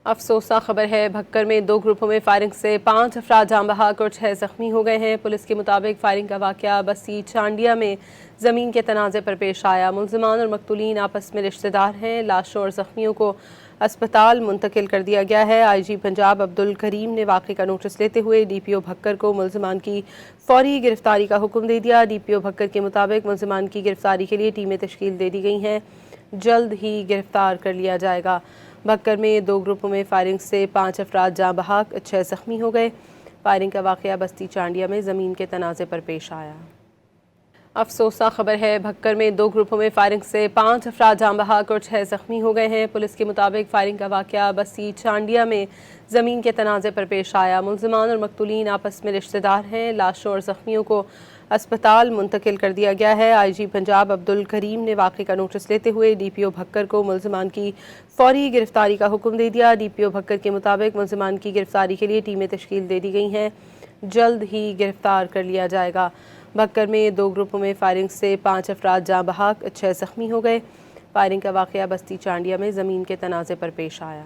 افسوسناک خبر ہے، بھکر میں 2 گروپوں میں فائرنگ سے 5 افراد جاں بحق اور 6 زخمی ہو گئے ہیں۔ پولیس کے مطابق فائرنگ کا واقعہ بستی چانڈیا میں زمین کے تنازع پر پیش آیا۔ ملزمان اور مقتولین آپس میں رشتہ دار ہیں۔ لاشوں اور زخمیوں کو اسپتال منتقل کر دیا گیا ہے۔ آئی جی پنجاب عبدالکریم نے واقعے کا نوٹس لیتے ہوئے ڈی پی او بھکر کو ملزمان کی فوری گرفتاری کا حکم دے دیا۔ ڈی پی او بھکر کے مطابق ملزمان کی گرفتاری کے لیے ٹیمیں تشکیل دے دی گئی ہیں، جلد ہی گرفتار کر لیا جائے گا۔ بھکر میں 2 گروپوں میں فائرنگ سے 5 افراد جاں بحق، 6 زخمی ہو گئے۔ فائرنگ کا واقعہ بستی چانڈیا میں زمین کے تنازع پر پیش آیا۔ افسوسناک خبر ہے، بھکر میں 2 گروپوں میں فائرنگ سے 5 افراد جاں بحق اور 6 زخمی ہو گئے ہیں۔ پولیس کے مطابق فائرنگ کا واقعہ بستی چانڈیا میں زمین کے تنازع پر پیش آیا۔ ملزمان اور مقتولین آپس میں رشتہ دار ہیں۔ لاشوں اور زخمیوں کو اسپتال منتقل کر دیا گیا ہے۔ آئی جی پنجاب عبدالکریم نے واقعے کا نوٹس لیتے ہوئے ڈی پی او بھکر کو ملزمان کی فوری گرفتاری کا حکم دے دیا۔ ڈی پی او بھکر کے مطابق ملزمان کی گرفتاری کے لیے ٹیمیں تشکیل دے دی گئی ہیں، جلد ہی گرفتار کر لیا جائے گا۔ بھکر میں 2 گروپوں میں فائرنگ سے 5 افراد جاں بحق، 6 زخمی ہو گئے۔ فائرنگ کا واقعہ بستی چانڈیا میں زمین کے تنازع پر پیش آیا۔